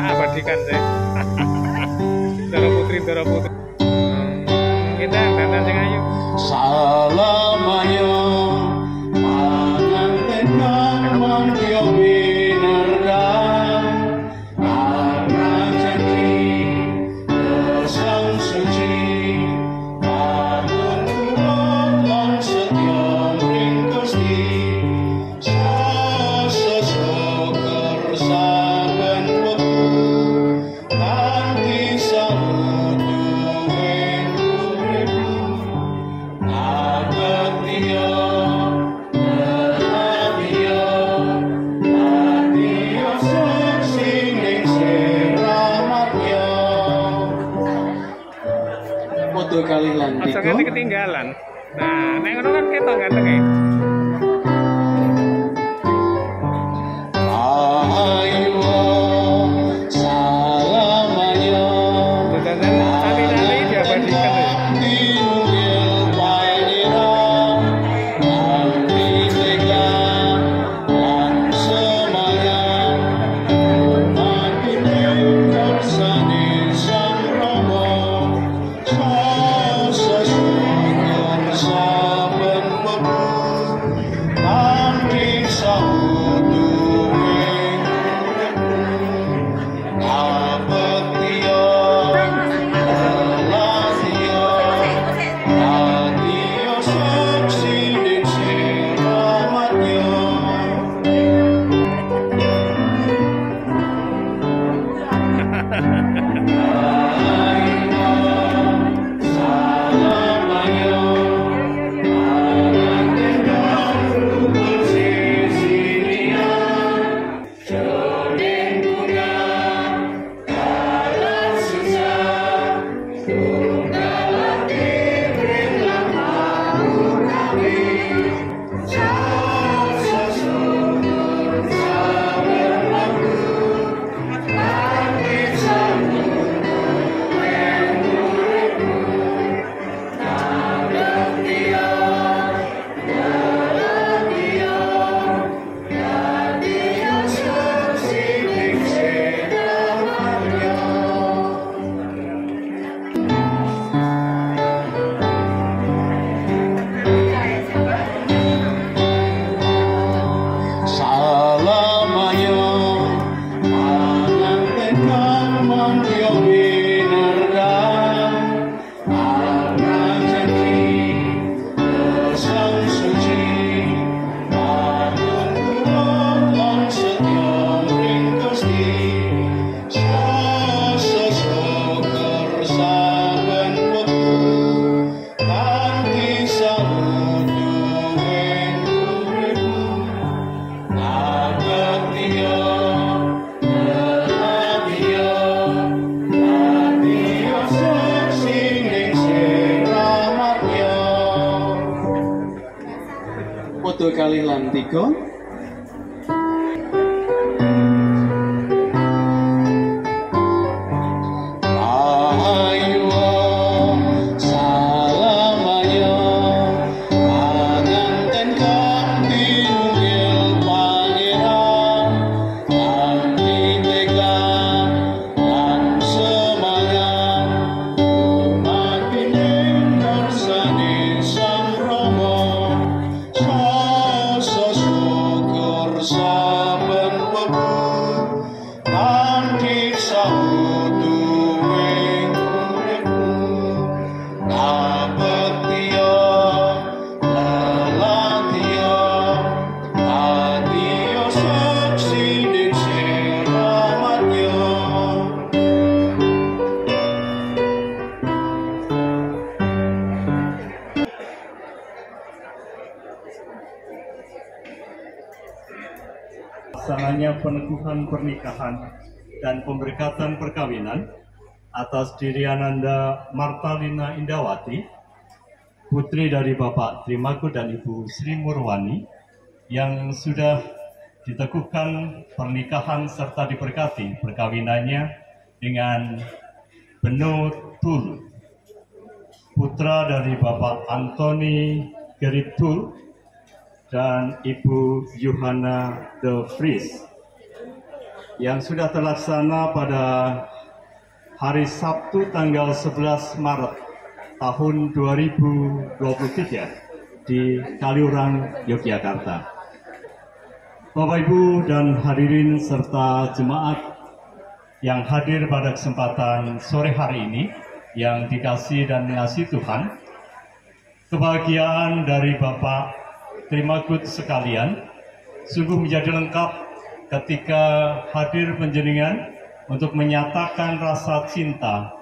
tak abadikan sih. Dara Putri. Kita dandan sing ayu. Salam ayo panganten mangyo binarang karena janji sang suci patun lan setya ing Gusti sasesoker saben wektu kanthi samuduwe kali lantik kok ketinggalan. Nah, nek ngono kan ketok gantenge. Ayo salam ayo Dan tali-tali diabadikan ya. kali lantigo Pelaksananya peneguhan pernikahan dan pemberkatan perkawinan atas diri Ananda Martalina Indawati, putri dari Bapak Trimago dan Ibu Sri Murwani, yang sudah diteguhkan pernikahan serta diberkati perkawinannya dengan Beno Tul, putra dari Bapak Anthony Gerrit Tul dan Ibu Johanna de Vries, yang sudah terlaksana pada hari Sabtu tanggal 11 Maret tahun 2023 di Kaliurang, Yogyakarta. Bapak Ibu dan hadirin serta jemaat yang hadir pada kesempatan sore hari ini yang dikasihi dan mengasihi Tuhan, kebahagiaan dari Bapak Trimagud sekalian sungguh menjadi lengkap ketika hadir panjenengan untuk menyatakan rasa cinta,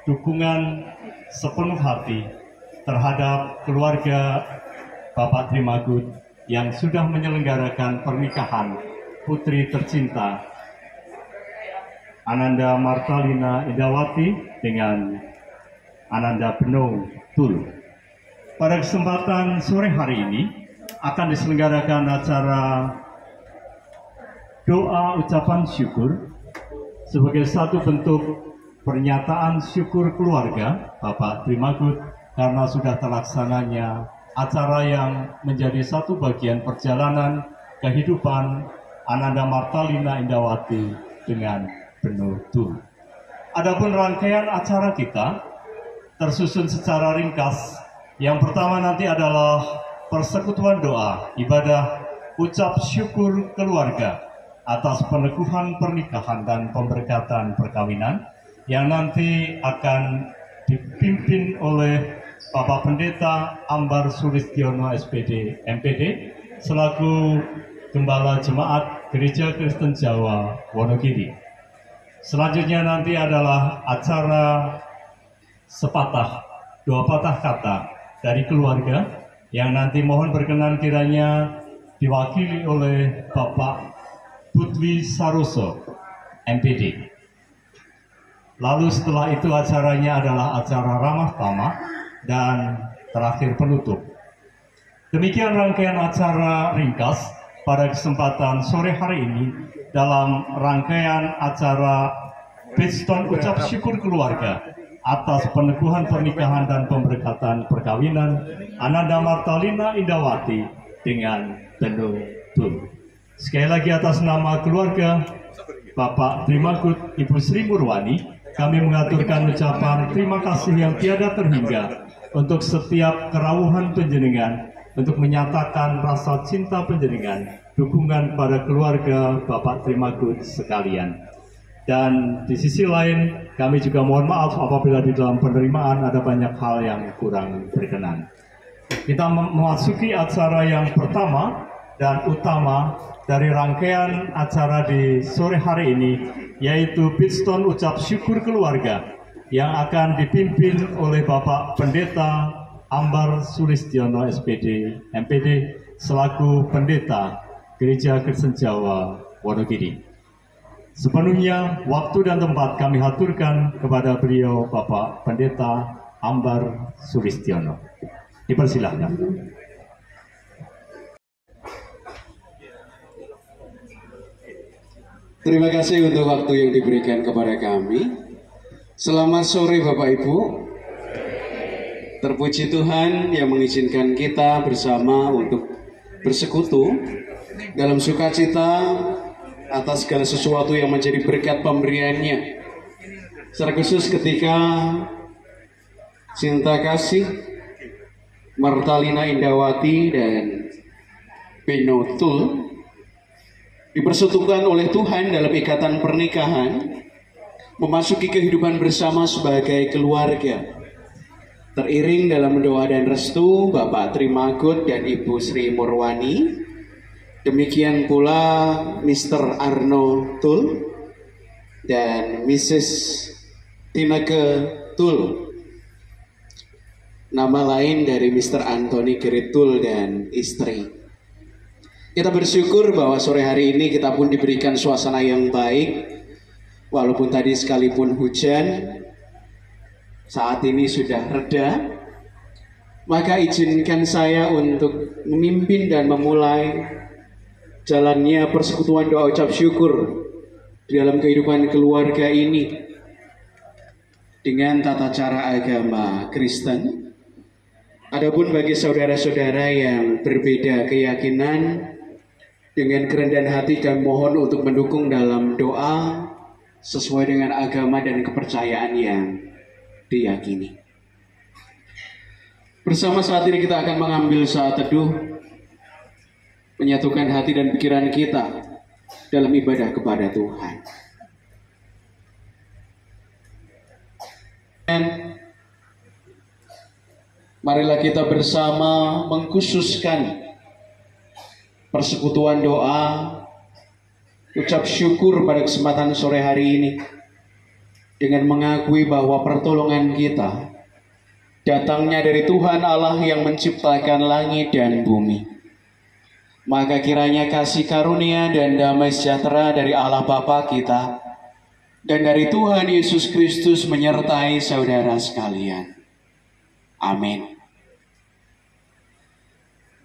dukungan sepenuh hati terhadap keluarga Bapak Trimagud yang sudah menyelenggarakan pernikahan putri tercinta Ananda Martalina Indawati dengan Ananda Beno Tul. Pada kesempatan sore hari ini akan diselenggarakan acara doa ucapan syukur sebagai satu bentuk pernyataan syukur keluarga Bapak Trimagud karena sudah terlaksananya acara yang menjadi satu bagian perjalanan kehidupan Ananda Martalina Indawati dengan Beno Tul. Adapun rangkaian acara kita tersusun secara ringkas. Yang pertama nanti adalah persekutuan doa, ibadah ucap syukur keluarga atas peneguhan pernikahan dan pemberkatan perkawinan yang nanti akan dipimpin oleh Bapak Pendeta Ambar Sulistiono SPD MPD selaku Gembala Jemaat Gereja Kristen Jawa Wonogiri. Selanjutnya nanti adalah acara sepatah, dua patah kata dari keluarga yang nanti mohon berkenan kiranya diwakili oleh Bapak Putwi Saroso MPD. Lalu setelah itu acaranya adalah acara ramah tamah dan terakhir penutup. Demikian rangkaian acara ringkas pada kesempatan sore hari ini dalam rangkaian acara Bedston Ucap Syukur Keluarga atas peneguhan pernikahan dan pemberkatan perkawinan Ananda Martalina Indawati dengan Beno Tul. Sekali lagi atas nama keluarga Bapak Trimagud Ibu Sri Murwani, kami mengaturkan ucapan terima kasih yang tiada terhingga untuk setiap kerawuhan panjenengan, untuk menyatakan rasa cinta panjenengan, dukungan pada keluarga Bapak Trimagud sekalian. Dan di sisi lain, kami juga mohon maaf apabila di dalam penerimaan ada banyak hal yang kurang berkenan. Kita memasuki acara yang pertama dan utama dari rangkaian acara di sore hari ini, yaitu Bedston Ucap Syukur Keluarga yang akan dipimpin oleh Bapak Pendeta Ambar Sulistiono SPD MPD selaku Pendeta Gereja Kristen Jawa Wonogiri. Sepenuhnya waktu dan tempat kami haturkan kepada beliau Bapak Pendeta Ambar Sulistiono. Dipersilahkan. Terima kasih untuk waktu yang diberikan kepada kami. Selamat sore Bapak Ibu. Terpuji Tuhan yang mengizinkan kita bersama untuk bersekutu dalam sukacita atas segala sesuatu yang menjadi berkat pemberiannya. Secara khusus ketika cinta kasih Martalina Indawati dan Beno Tul dipersatukan oleh Tuhan dalam ikatan pernikahan, memasuki kehidupan bersama sebagai keluarga. Teriring dalam doa dan restu Bapak Trimagud dan Ibu Sri Murwani, demikian pula Mr. Arno Tul dan Mrs. Tineke Tul, nama lain dari Mr. Anthony Gerit Tul dan istri. Kita bersyukur bahwa sore hari ini kita pun diberikan suasana yang baik, walaupun tadi sekalipun hujan, saat ini sudah reda. Maka izinkan saya untuk memimpin dan memulai jalannya persekutuan doa ucap syukur di dalam kehidupan keluarga ini dengan tata cara agama Kristen. Adapun bagi saudara-saudara yang berbeda keyakinan, Dengan kerendahan hati kami mohon untuk mendukung dalam doa sesuai dengan agama dan kepercayaan yang diyakini. Bersama saat ini kita akan mengambil saat teduh, menyatukan hati dan pikiran kita dalam ibadah kepada Tuhan. Dan marilah kita bersama mengkhususkan persekutuan doa, ucap syukur pada kesempatan sore hari ini dengan mengakui bahwa pertolongan kita datangnya dari Tuhan Allah yang menciptakan langit dan bumi. Maka kiranya kasih karunia dan damai sejahtera dari Allah Bapa kita dan dari Tuhan Yesus Kristus menyertai saudara sekalian. Amin.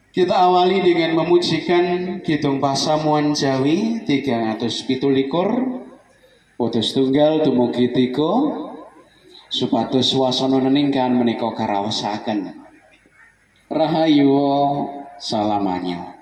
Kita awali dengan memujikan Kidung Pasamuan Jawi 317 putus tunggal dumugi 3 supados swasana neningkan menika karaosaken. Rahayu salamanyo.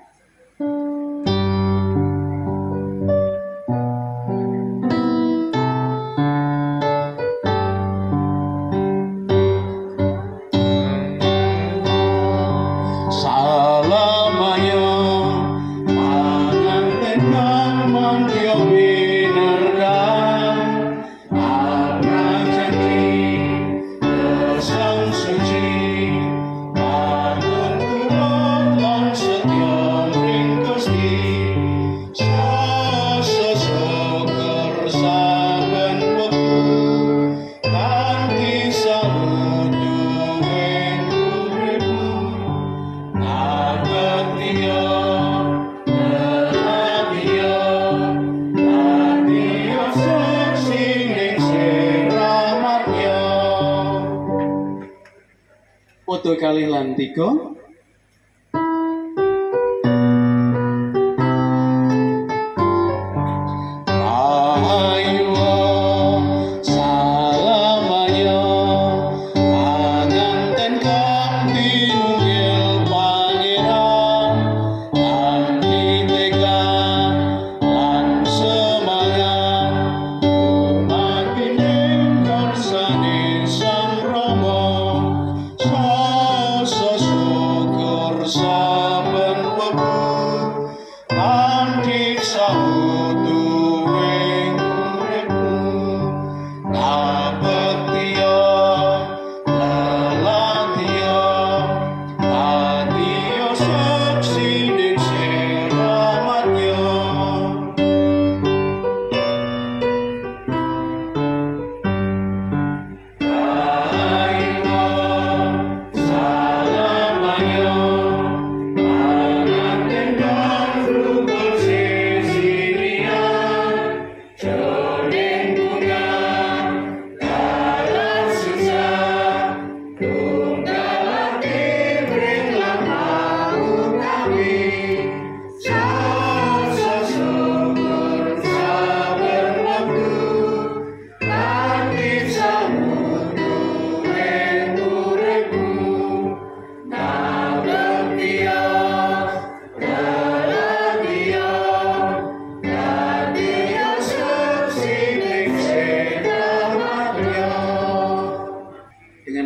Foto kali lantiko.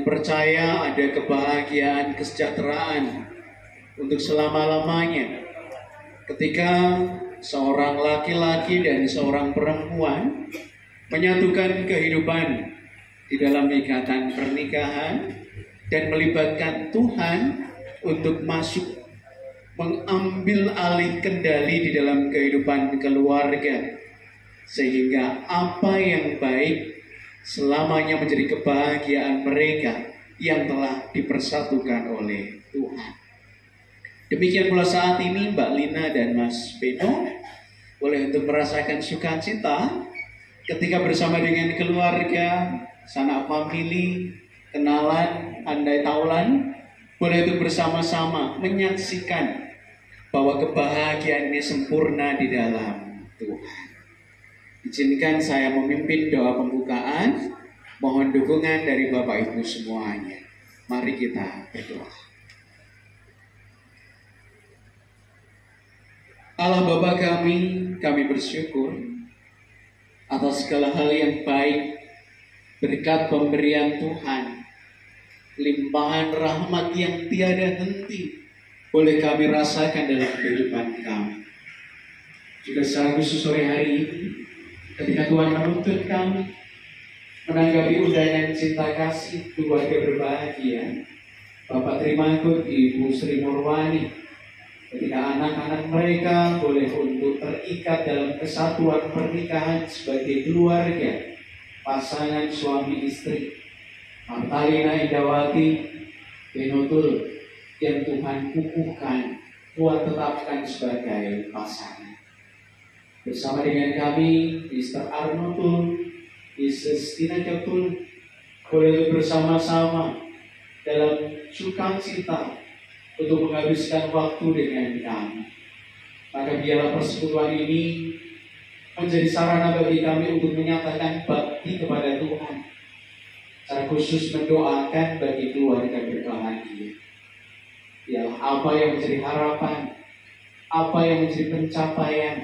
Percaya ada kebahagiaan, kesejahteraan untuk selama-lamanya ketika seorang laki-laki dan seorang perempuan menyatukan kehidupan di dalam ikatan pernikahan dan melibatkan Tuhan untuk masuk mengambil alih kendali di dalam kehidupan keluarga, sehingga apa yang baik selamanya menjadi kebahagiaan mereka yang telah dipersatukan oleh Tuhan. Demikian pula saat ini Mbak Lina dan Mas Beno boleh untuk merasakan sukacita ketika bersama dengan keluarga, sanak famili, kenalan, andai taulan, boleh untuk bersama-sama menyaksikan bahwa kebahagiaan ini sempurna di dalam Tuhan. Izinkan saya memimpin doa pembukaan. Mohon dukungan dari Bapak Ibu semuanya. Mari kita berdoa. Allah Bapa kami bersyukur atas segala hal yang baik, berkat pemberian Tuhan, limpahan rahmat yang tiada henti boleh kami rasakan dalam kehidupan kami. Juga secara khusus sore hari ini, ketika Tuhan menuntut kami menanggapi undangan cinta kasih keluarga berbahagia, Bapak Trimakut, Ibu Sri Murwani, ketika anak-anak mereka boleh untuk terikat dalam kesatuan pernikahan sebagai keluarga, pasangan suami istri, Martalina Indawati, Benotul, yang Tuhan kukuhkan, Tuhan tetapkan sebagai pasangan. Bersama dengan kami, Mr. Arnotul, Mrs. Tina Jatul, boleh bersama-sama dalam sukacita untuk menghabiskan waktu dengan kami. Maka biarlah persekutuan ini menjadi sarana bagi kami untuk menyatakan bakti kepada Tuhan, secara khusus mendoakan bagi keluarga berbahagia. Biarlah apa yang menjadi harapan, apa yang menjadi pencapaian,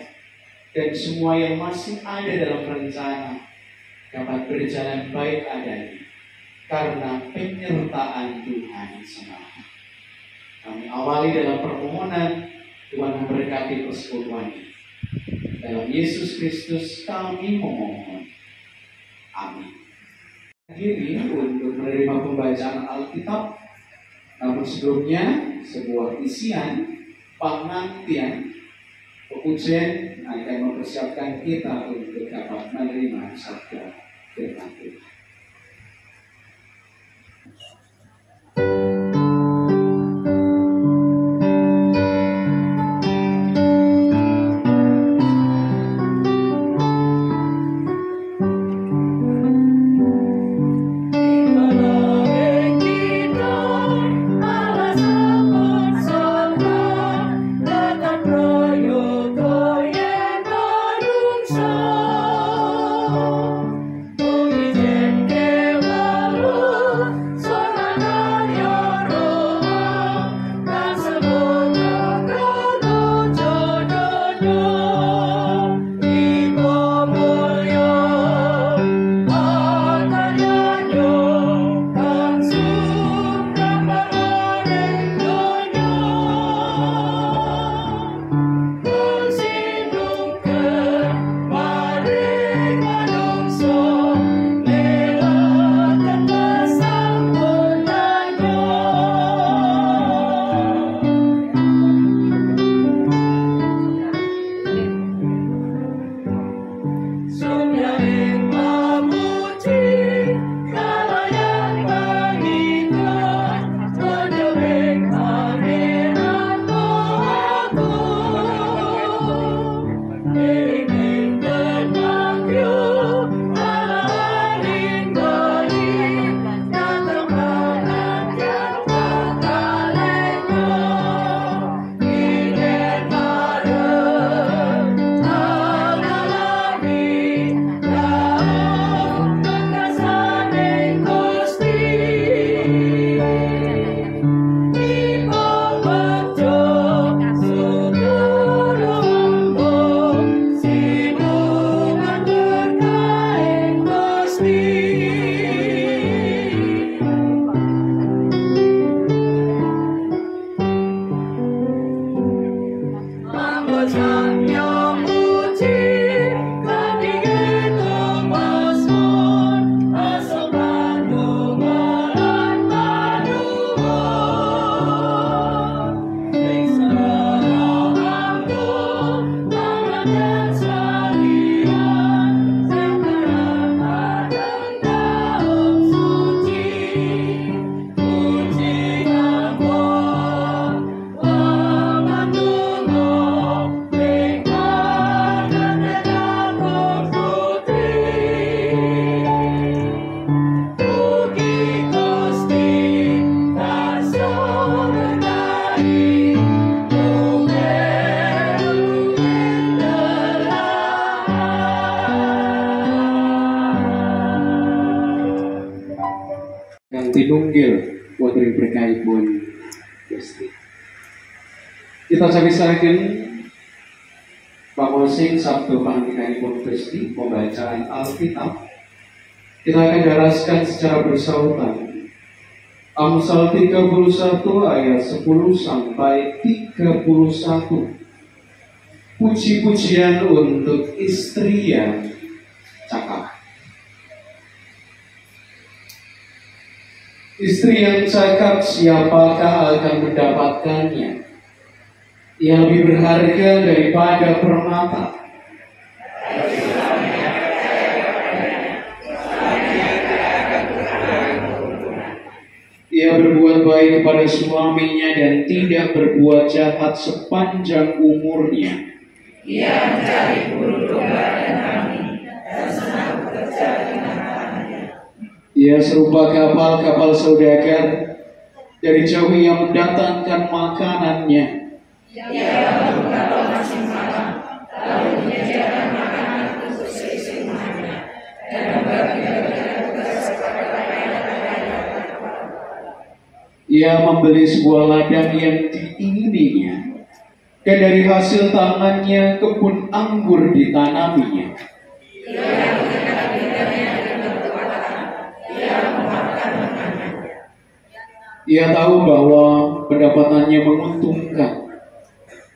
dan semua yang masih ada dalam rencana dapat berjalan baik adanya karena penyertaan Tuhan semata. Kami awali dalam permohonan Tuhan memberkati persekutuan ini. Dalam Yesus Kristus kami memohon. Amin. Diri untuk menerima pembacaan Alkitab, namun sebelumnya sebuah isian pengantian pujian akan mempersiapkan kita untuk dapat menerima sabda firman Tuhan. Tinunggil wonten berkahipun Gusti. Kita sami-sami masing-masing sabtu panggilanipun Gusti pembacaan Alkitab kita akan daraskan secara bersautan. Amsal 31 ayat 10 sampai 31. Puji-pujian untuk istri yang cakap. Istri yang cakap, siapakah akan mendapatkannya? Ia lebih berharga daripada permata. Ia berbuat baik kepada suaminya dan tidak berbuat jahat sepanjang umurnya. Ia mencari bulu domba dan kambing dan senang bekerja dengan tangannya. Ia serupa kapal-kapal saudagar, dari jauh ia mendatangkan makanannya. Ia bangun kapal masing-masing, lalu menyediakan makanan untuk seisi rumahnya dan membagi-bagikan tugas kepada rakyat-rakyat. Ia membeli sebuah ladang yang diingininya, dan dari hasil tangannya kebun anggur ditanaminya. Ia mengikat lidahnya dengan kekuatan, ia memakan lengannya. Ia tahu bahwa pendapatannya menguntungkan.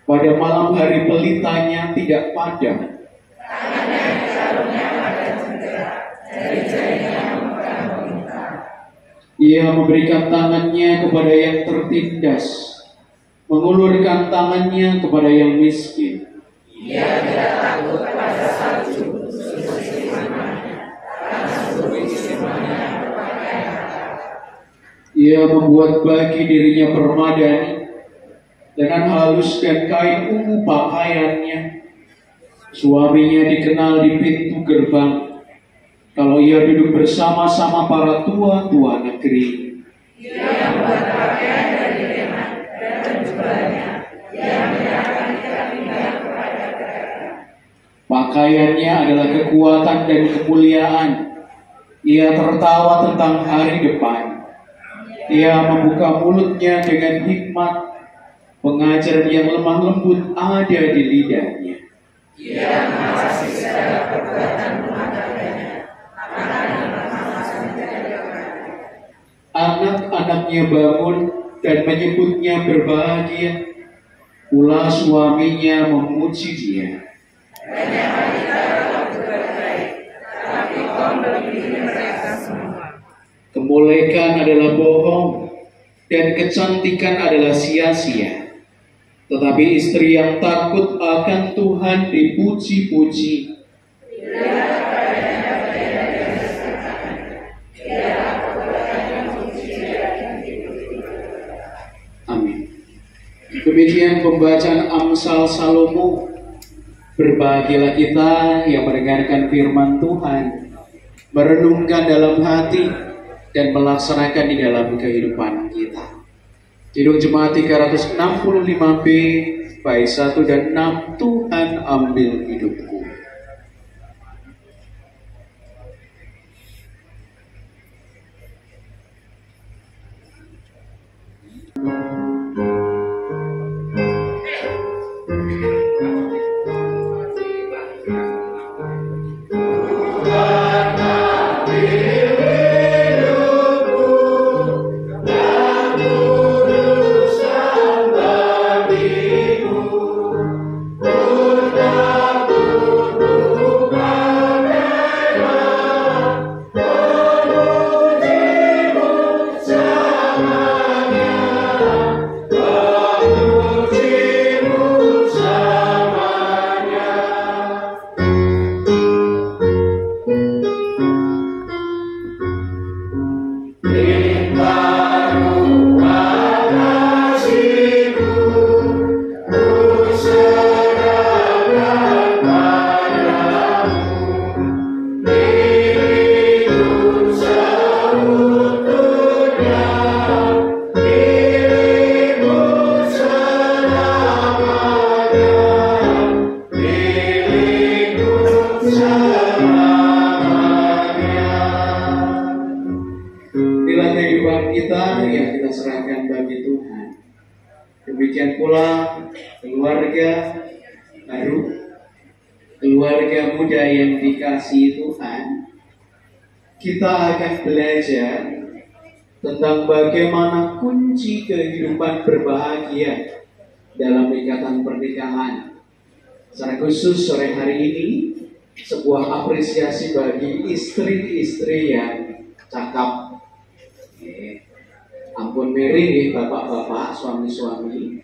Pada malam hari pelitanya tidak padam. Tangannya sarungnya pada jendela, jari-jarinya memegang bintang. Ia memberikan tangannya kepada yang tertindas, mengulurkan tangannya kepada yang miskin. Ia tidak takut pada salju, susu sirmannya, karena susu sirmannya berpakaian harta. Ia membuat bagi dirinya permadani, dengan halus dan kain ungu pakaiannya. Suaminya dikenal di pintu gerbang, kalau ia duduk bersama-sama para tua-tua negeri. Ia membuat pakaian dari leman dan menjualnya. Ia menyerahkan ikat pinggang kepada pedagang. Pakaiannya adalah kekuatan dan kemuliaan. Ia tertawa tentang hari depan. Ia membuka mulutnya dengan hikmat. Pengajaran yang lemah lembut ada di lidahnya. Ia mengawasi segala perbuatan rumah tangganya. Makanan masing menjadi. Anak-anaknya bangun dan menyebutnya berbahagia. Pula suaminya memuji dia. Banyak wanita waktu berbaik, tapi kau melebihi mereka semua. Kemolekan adalah bohong dan kecantikan adalah sia-sia. Tetapi istri yang takut akan Tuhan dipuji-puji. Amin. Demikian pembacaan Amsal Salomo. Berbahagialah kita yang mendengarkan firman Tuhan, merenungkan dalam hati, dan melaksanakan di dalam kehidupan kita. Kidung Jemaat 365B, bait 1 dan 6, Tuhan ambil hidupku. Demikian pula keluarga baru keluarga muda yang dikasihi Tuhan, kita akan belajar tentang bagaimana kunci kehidupan berbahagia dalam ikatan pernikahan. Secara khusus sore hari ini, sebuah apresiasi bagi istri-istri yang cakap. Ampun miring bapak-bapak, suami-suami.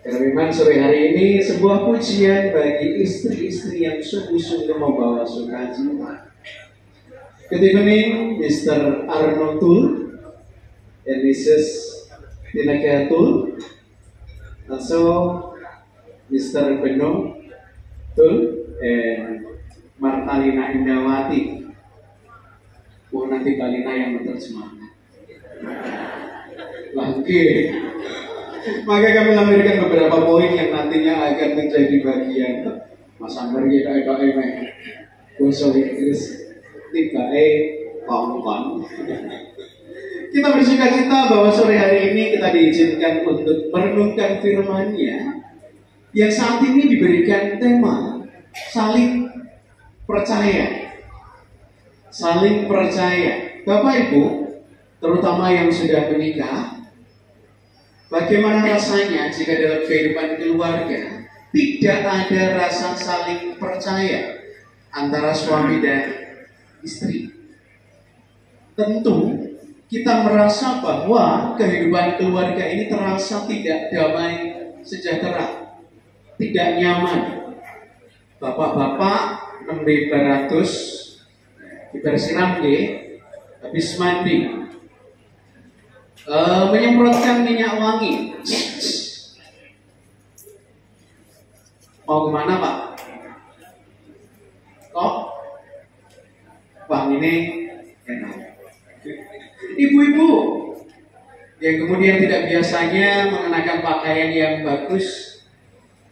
Karena memang sore hari ini sebuah pujian bagi istri-istri yang sungguh-sungguh membawa sukacita. Good evening, Mr. Arnold Tul and Mrs. Tinaka Tul. Also, Mr. Beno Tul and Martalina Indawati. Oh, nanti Balina yang menerjemahkan. Lagi. Maka kami lampirkan beberapa poin yang nantinya akan menjadi bagian Mas Amber kita ini bahasa Inggris 3E kawan. Kita bersukacita bahwa sore hari ini kita diizinkan untuk merenungkan firman-Nya yang saat ini diberikan tema saling percaya. Saling percaya. Bapak Ibu, terutama yang sudah menikah, bagaimana rasanya jika dalam kehidupan keluarga tidak ada rasa saling percaya antara suami dan istri? Tentu kita merasa bahwa kehidupan keluarga ini terasa tidak damai sejahtera, tidak nyaman. Bapak-bapak 6.200 dibersiram habis mandi, menyemprotkan minyak wangi. Mau kemana Pak? Kok wangi ini enak. Ibu-ibu yang kemudian tidak biasanya mengenakan pakaian yang bagus,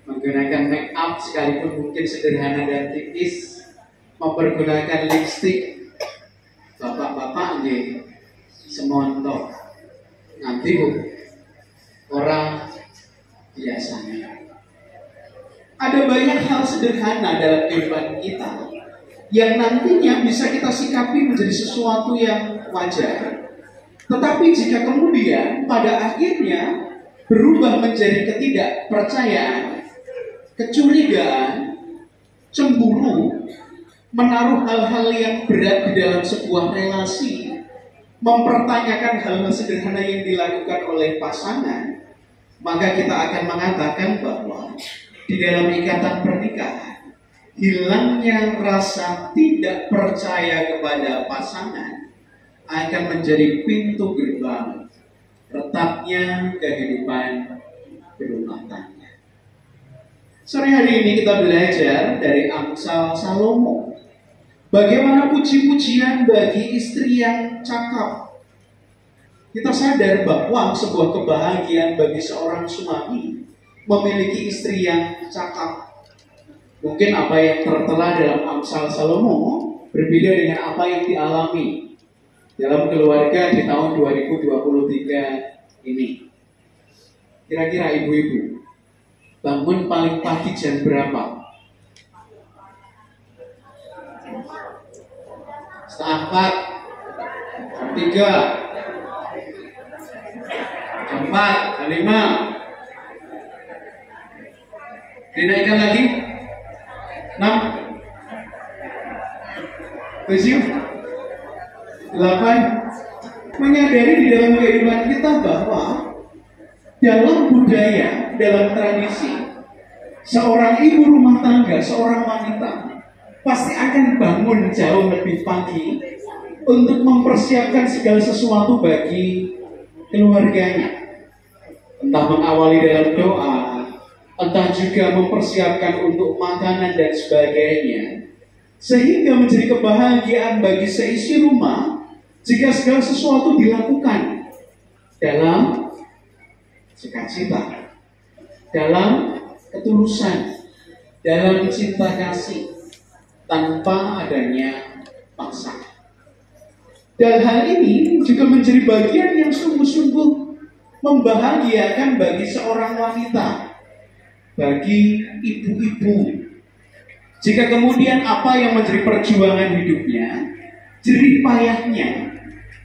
menggunakan make up sekalipun mungkin sederhana dan tipis, mempergunakan lipstik. Bapak-bapak semontok nanti Bu, orang biasanya. Ada banyak hal sederhana dalam kehidupan kita yang nantinya bisa kita sikapi menjadi sesuatu yang wajar. Tetapi jika kemudian pada akhirnya berubah menjadi ketidakpercayaan, kecurigaan, cemburu, menaruh hal-hal yang berat di dalam sebuah relasi, mempertanyakan hal-hal sederhana yang dilakukan oleh pasangan, maka kita akan mengatakan bahwa di dalam ikatan pernikahan, hilangnya rasa tidak percaya kepada pasangan akan menjadi pintu gerbang retaknya kehidupan berumah tangga. Sore hari ini kita belajar dari Amsal Salomo. Bagaimana puji-pujian bagi istri yang cakap. Kita sadar bahwa sebuah kebahagiaan bagi seorang suami memiliki istri yang cakap. Mungkin apa yang tertera dalam Amsal Salomo berbeda dengan apa yang dialami dalam keluarga di tahun 2023 ini. Kira-kira ibu-ibu bangun paling pagi jam berapa? Setengah 4, jam 3, jam 4, jam 5. Dinaikkan lagi 6, 7, 8. Menyadari di dalam kehidupan kita bahwa dalam budaya, dalam tradisi, seorang ibu rumah tangga, seorang wanita pasti akan bangun jauh lebih pagi untuk mempersiapkan segala sesuatu bagi keluarganya. Entah mengawali dalam doa, entah juga mempersiapkan untuk makanan dan sebagainya, sehingga menjadi kebahagiaan bagi seisi rumah jika segala sesuatu dilakukan dalam sukacita, dalam ketulusan, dalam cinta kasih, tanpa adanya paksa. Dan hal ini juga menjadi bagian yang sungguh-sungguh membahagiakan bagi seorang wanita, bagi ibu-ibu, Jika kemudian apa yang menjadi perjuangan hidupnya, jerih payahnya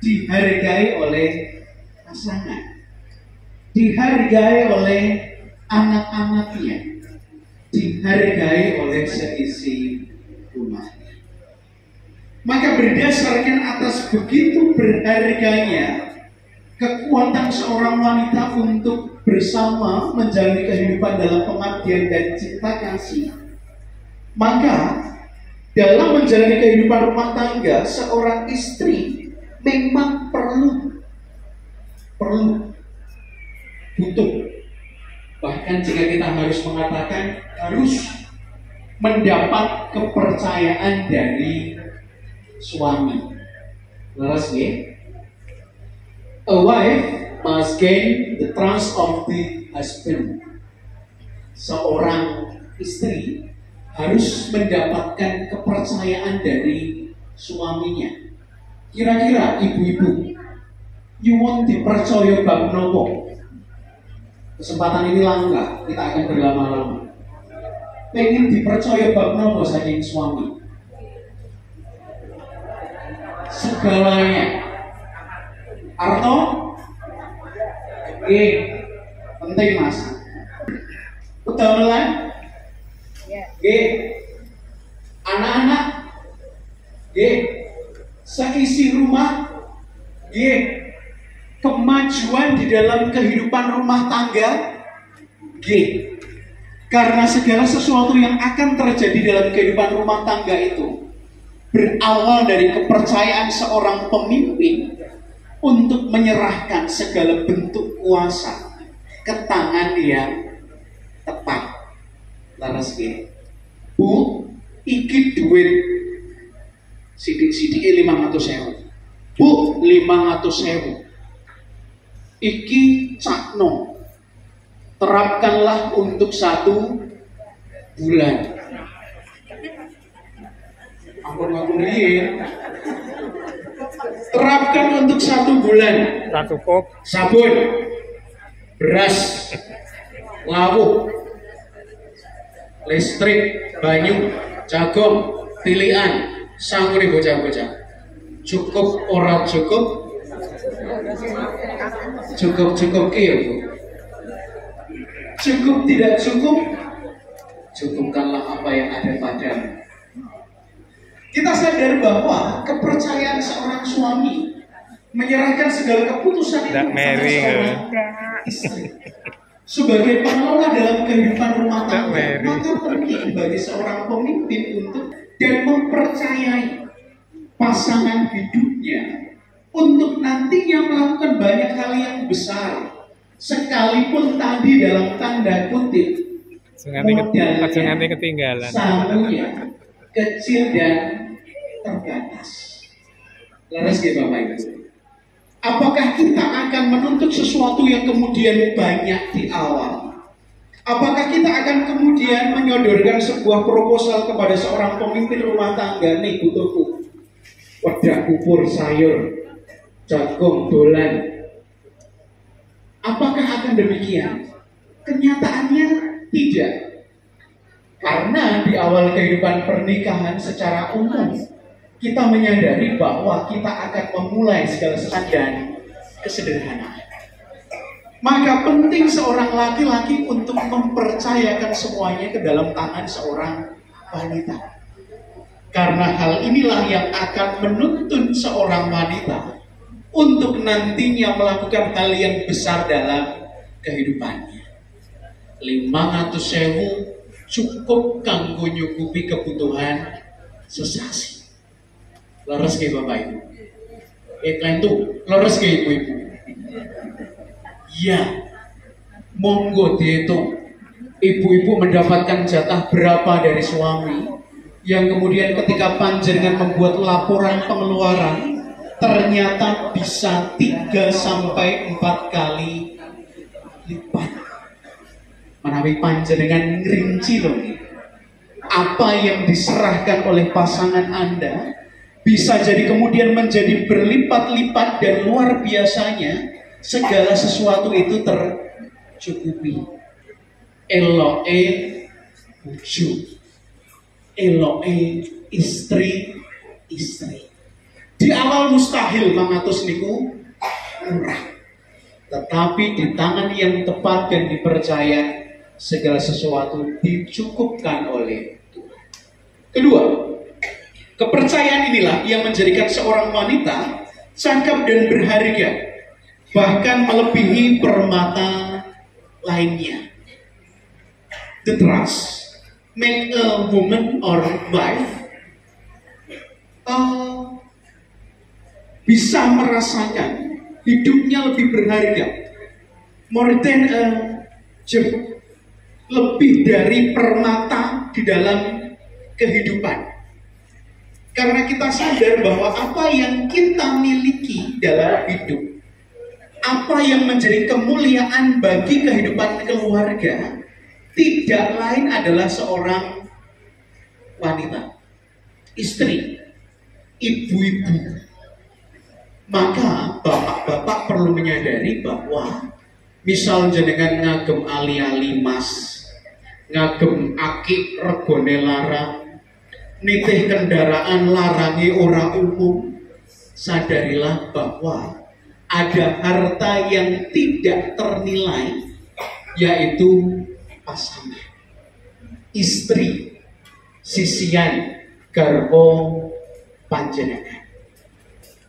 dihargai oleh pasangan, dihargai oleh anak-anaknya, dihargai oleh seisi rumahnya. Maka berdasarkan atas begitu berharganya kekuatan seorang wanita untuk bersama menjalani kehidupan dalam pengabdian dan cinta kasih, maka dalam menjalani kehidupan rumah tangga, seorang istri memang butuh, bahkan jika kita harus mengatakan harus mendapat kepercayaan dari suami. Leras ya. A wife must gain the trust of the husband. Seorang istri harus mendapatkan kepercayaan dari suaminya. Kira-kira ibu-ibu, you want dipercaya bab nopo? Kesempatan ini langka, kita akan berlama-lama. Pengen dipercaya bab nopo saking suami? Segalanya. Arto, penting mas. Udamelan, anak-anak, seisi rumah, kemajuan di dalam kehidupan rumah tangga, karena segala sesuatu yang akan terjadi dalam kehidupan rumah tangga itu berawal dari kepercayaan seorang pemimpin untuk menyerahkan segala bentuk kuasa ke tangan yang tepat. Laras Bu, iki duit sidik 500.000. Bu, 500.000. Iki cakno. Terapkanlah untuk 1 bulan. Ampun riyen. Terapkan untuk 1 bulan. 1 kop Sabun, beras, lawuh, listrik, banyu, jagung, tilian, sangune bocah-bocah. Cukup ora cukup? Cukup ya Bu. Cukup tidak cukup? Cukupkanlah apa yang ada padamu. Kita sadar bahwa kepercayaan seorang suami menyerahkan segala keputusan itu kepada seorang istri sebagai pengelola dalam kehidupan rumah tangga, maka penting bagi seorang pemimpin untuk dan mempercayai pasangan hidupnya untuk nantinya melakukan banyak hal yang besar, sekalipun tadi dalam tanda kutip modalnya ketinggalan, sangunya kecil dan terbatas. Laras ya Bapak Ibu. Apakah kita akan menuntut sesuatu yang kemudian banyak di awal? Apakah kita akan kemudian menyodorkan sebuah proposal kepada seorang pemimpin rumah tangga, nih butuhku wadah bubur sayur, jagung dolan? Apakah akan demikian? Kenyataannya tidak. Karena di awal kehidupan pernikahan secara umum kita menyadari bahwa kita akan memulai segala sesuatu dan kesederhanaan. Maka penting seorang laki-laki untuk mempercayakan semuanya ke dalam tangan seorang wanita. Karena hal inilah yang akan menuntun seorang wanita untuk nantinya melakukan hal yang besar dalam kehidupannya. 500.000 cukup kanggo nyukupi kebutuhan sesasi. Leres ke Bapak Ibu. Kalian tuh leres ke ibu-ibu. Ya, monggo dihitung. Ibu-ibu mendapatkan jatah berapa dari suami, yang kemudian ketika panjenengan membuat laporan pengeluaran ternyata bisa 3-4 kali lipat. Menawi panjenengan ngerinci loh, apa yang diserahkan oleh pasangan Anda bisa jadi kemudian menjadi berlipat-lipat dan luar biasanya segala sesuatu itu tercukupi. Eloe buju eloke istri. Di awal mustahil mangatus niku murah. Tetapi di tangan yang tepat dan dipercaya, segala sesuatu dicukupkan oleh Tuhan. Kedua, kepercayaan inilah yang menjadikan seorang wanita cakap dan berharga, bahkan melebihi permata lainnya. The trust make a woman or wife bisa merasakan hidupnya lebih berharga, more than a gem, lebih dari permata di dalam kehidupan. Karena kita sadar bahwa apa yang kita miliki dalam hidup, apa yang menjadi kemuliaan bagi kehidupan keluarga, tidak lain adalah seorang wanita, istri, ibu-ibu. Maka bapak-bapak perlu menyadari bahwa misal jenengan ngagem ali-ali mas, ngagem aki regone larang, nitih kendaraan larangi ora umum, sadarilah bahwa ada harta yang tidak ternilai, yaitu pasangan, istri, sisian, garwa panjenengan.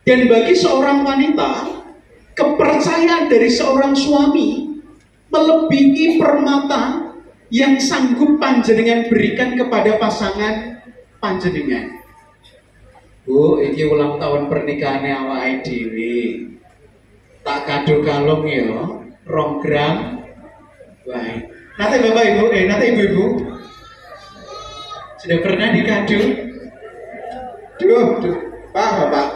Dan bagi seorang wanita, kepercayaan dari seorang suami melebihi permata yang sanggup panjenengan berikan kepada pasangan panjenengan. Bu, ini ulang tahun pernikahannya awake dhewe. Tak kado kalung ya, 2 gram. Baik. Nanti Bapak Ibu, nanti Ibu-ibu sudah pernah dikado? Duh, Pak, Bapak.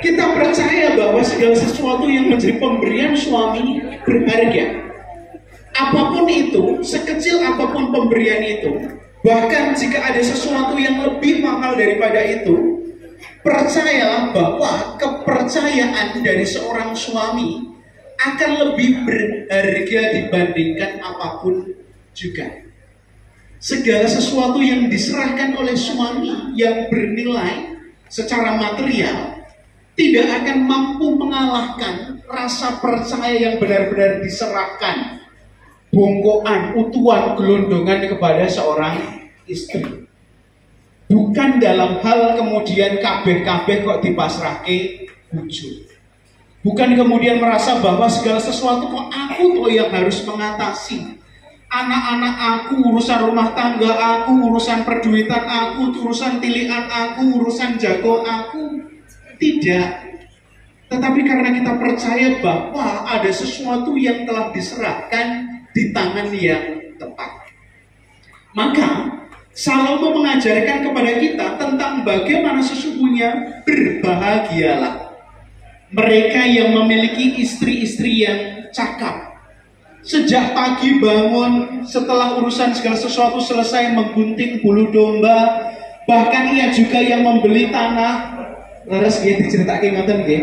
Kita percaya bahwa segala sesuatu yang menjadi pemberian suami berharga. Apapun itu, sekecil apapun pemberian itu, bahkan jika ada sesuatu yang lebih mahal daripada itu, percayalah bahwa kepercayaan dari seorang suami akan lebih berharga dibandingkan apapun juga. Segala sesuatu yang diserahkan oleh suami yang bernilai secara material tidak akan mampu mengalahkan rasa percaya yang benar-benar diserahkan, bongkoan, utuhan, gelondongan kepada seorang istri. Bukan dalam hal kemudian kabeh-kabeh kok dipasrahke bojo. Bukan kemudian merasa bahwa segala sesuatu kok aku toh yang harus mengatasi. Anak-anak aku, urusan rumah tangga aku, urusan perduitan aku, urusan tilian aku, urusan jago aku. Tidak. Tetapi karena kita percaya bahwa ada sesuatu yang telah diserahkan di tangan yang tepat. Maka Salomo mengajarkan kepada kita tentang bagaimana sesungguhnya berbahagialah mereka yang memiliki istri-istri yang cakap. Sejak pagi bangun, setelah urusan segala sesuatu selesai, menggunting bulu domba, bahkan ia juga yang membeli tanah. Laras dia diceritakan ngoten nggih.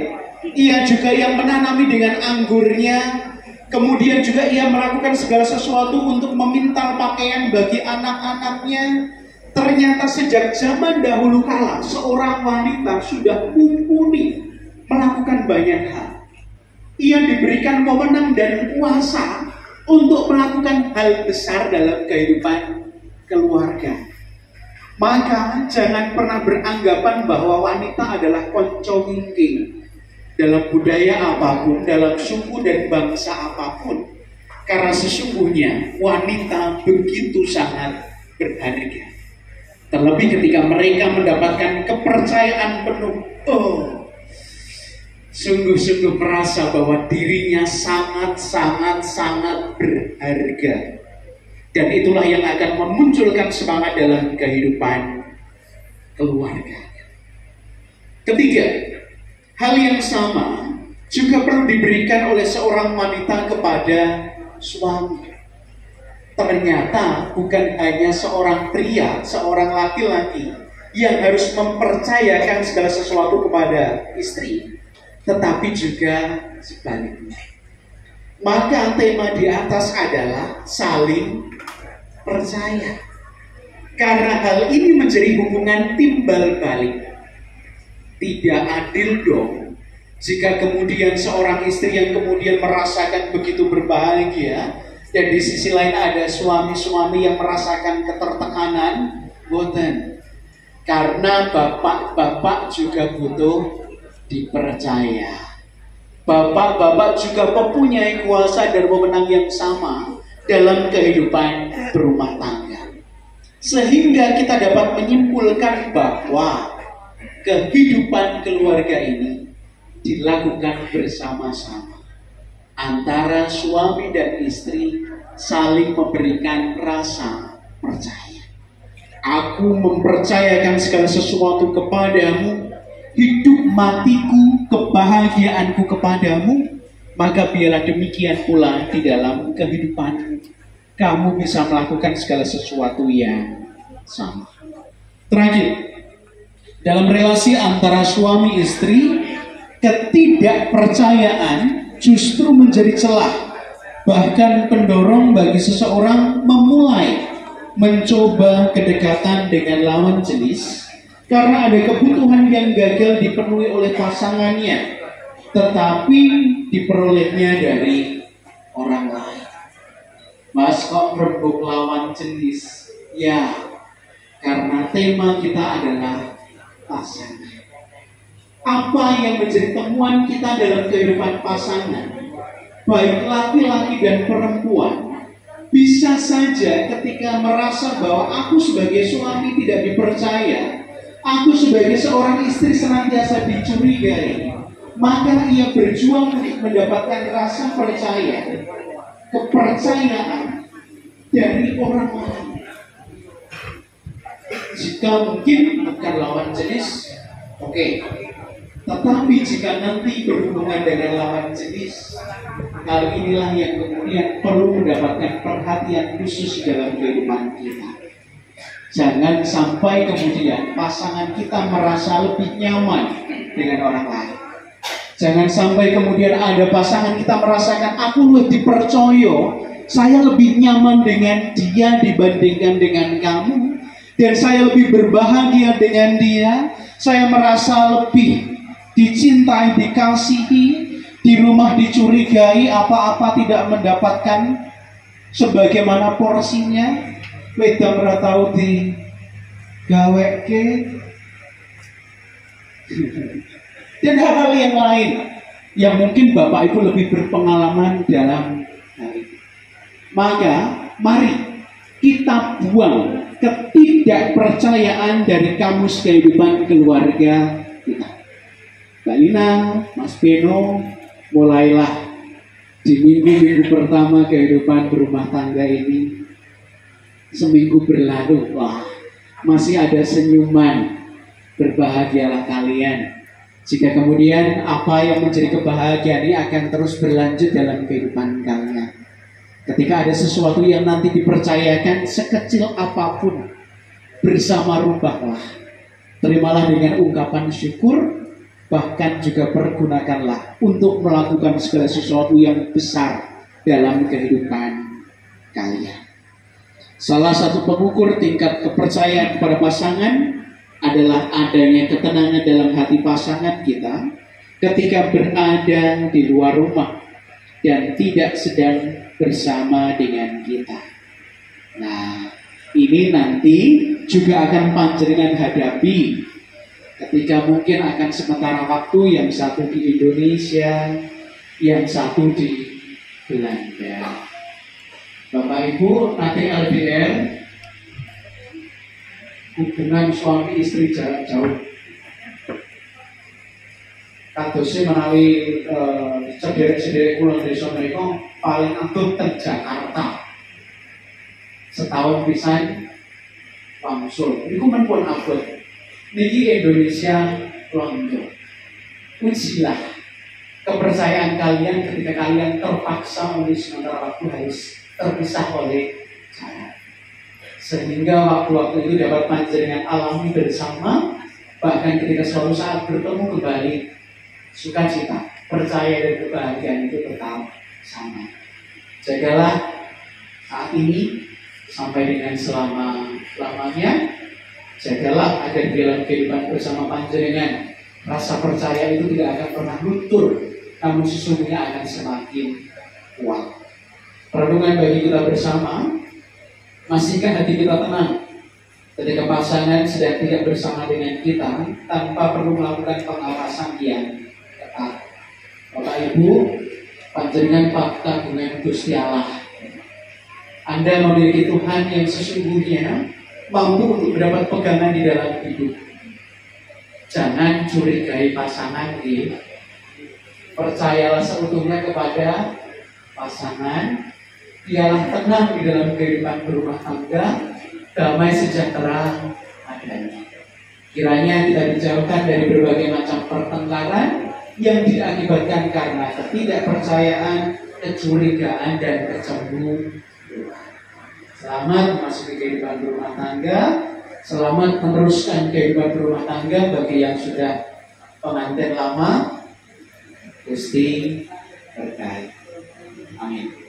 Ia juga yang menanami dengan anggurnya. Kemudian juga ia melakukan segala sesuatu untuk memintal pakaian bagi anak-anaknya. Ternyata sejak zaman dahulu kala, seorang wanita sudah mumpuni melakukan banyak hal. Ia diberikan wewenang dan kuasa untuk melakukan hal besar dalam kehidupan keluarga. Maka jangan pernah beranggapan bahwa wanita adalah konco wingking dalam budaya apapun, dalam suku dan bangsa apapun. Karena sesungguhnya wanita begitu sangat berharga. Terlebih ketika mereka mendapatkan kepercayaan penuh, sungguh-sungguh merasa bahwa dirinya sangat berharga. Dan itulah yang akan memunculkan semangat dalam kehidupan keluarga. Ketiga, hal yang sama juga perlu diberikan oleh seorang wanita kepada suami. Ternyata bukan hanya seorang pria, seorang laki-laki yang harus mempercayakan segala sesuatu kepada istri, tetapi juga sebaliknya. Maka tema di atas adalah saling percaya. Karena hal ini menjadi hubungan timbal balik. Tidak adil dong jika kemudian seorang istri yang kemudian merasakan begitu berbahagia, dan di sisi lain ada suami-suami yang merasakan ketertekanan. Boten. Karena bapak-bapak juga butuh dipercaya. Bapak-bapak juga mempunyai kuasa dan wewenang yang sama dalam kehidupan berumah tangga. Sehingga kita dapat menyimpulkan bahwa kehidupan keluarga ini dilakukan bersama-sama antara suami dan istri, saling memberikan rasa percaya. Aku mempercayakan segala sesuatu kepadamu, hidup matiku, kebahagiaanku kepadamu, maka biarlah demikian pula di dalam kehidupanmu. Kamu bisa melakukan segala sesuatu yang sama. Terakhir, dalam relasi antara suami istri, ketidakpercayaan justru menjadi celah, bahkan pendorong bagi seseorang memulai mencoba kedekatan dengan lawan jenis karena ada kebutuhan yang gagal dipenuhi oleh pasangannya, tetapi diperolehnya dari orang lain. Mas, kok rembuk lawan jenis? Ya, karena tema kita adalah pasangan. Apa yang menjadi temuan kita dalam kehidupan pasangan, baik laki-laki dan perempuan, bisa saja ketika merasa bahwa aku sebagai suami tidak dipercaya, aku sebagai seorang istri senantiasa dicurigai, maka ia berjuang untuk mendapatkan rasa percaya, kepercayaan dari orang lain. Jika mungkin bukan lawan jenis, oke. Tetapi jika nanti berhubungan dengan lawan jenis, hal inilah yang kemudian perlu mendapatkan perhatian khusus dalam kehidupan kita. Jangan sampai kemudian pasangan kita merasa lebih nyaman dengan orang lain. Jangan sampai kemudian ada pasangan kita merasakan aku lebih percaya, saya lebih nyaman dengan dia dibandingkan dengan kamu, dan saya lebih berbahagia dengan dia, saya merasa lebih dicintai, dikasihi, di rumah dicurigai, apa-apa tidak mendapatkan sebagaimana porsinya, wedang ora tau di gaweke, dan hal-hal yang lain yang mungkin Bapak Ibu lebih berpengalaman dalam hal ini. Maka mari kita buang ketidakpercayaan dari kamus kehidupan keluarga kita. Mbak Lina, Mas Beno, mulailah di minggu-minggu pertama kehidupan berumah tangga ini. Seminggu berlalu, wah, masih ada senyuman. Berbahagialah kalian. Jika kemudian apa yang menjadi kebahagiaan ini akan terus berlanjut dalam kehidupan kalian. Ketika ada sesuatu yang nanti dipercayakan sekecil apapun, bersama rubahlah. Terimalah dengan ungkapan syukur, bahkan juga pergunakanlah untuk melakukan segala sesuatu yang besar dalam kehidupan kalian. Salah satu pengukur tingkat kepercayaan kepada pasangan adalah adanya ketenangan dalam hati pasangan kita ketika berada di luar rumah dan tidak sedang bersama dengan kita. Nah, ini nanti juga akan panjenengan hadapi ketika mungkin akan sementara waktu yang satu di Indonesia, yang satu di Belanda. Bapak Ibu, nanti LDR, hubungan suami istri jarak jauh. Kadosnya menawi sederek-sederek kula desa mereka paling atur teng Jakarta. Setahun pisan wangsul. Niku menpun abot. Niki Indonesia londo. Ujilah kepercayaan kalian ketika kalian terpaksa oleh sementara waktu harus terpisah oleh jarak. Sehingga waktu-waktu itu dapat panjenengan alami bersama, bahkan ketika suatu saat bertemu kembali, sukacita, percaya dan kebahagiaan itu tetap sama. Jagalah saat ini sampai dengan selama selamanya. Jagalah agar di dalam kehidupan bersama panjenengan rasa percaya itu tidak akan pernah luntur, namun sesungguhnya akan semakin kuat. Renungan bagi kita bersama, masihkah hati kita tenang ketika pasangan sedang tidak bersama dengan kita tanpa perlu melakukan pengawasan yang ketat? Bapak Ibu, panjenengan fakta dengan Gusti Allah. Anda memiliki Tuhan yang sesungguhnya mampu untuk mendapat pegangan di dalam hidup. Jangan curigai pasangan, percayalah seutuhnya kepada pasangan. Dialah tenang di dalam kehidupan berumah tangga, damai sejahtera adanya. Kiranya kita dijauhkan dari berbagai macam pertengkaran yang diakibatkan karena ketidakpercayaan, kecurigaan, dan kecemburuan. Selamat memasuki kehidupan berumah tangga, selamat meneruskan kehidupan berumah tangga bagi yang sudah pengantin lama. Gusti berkati. Amin.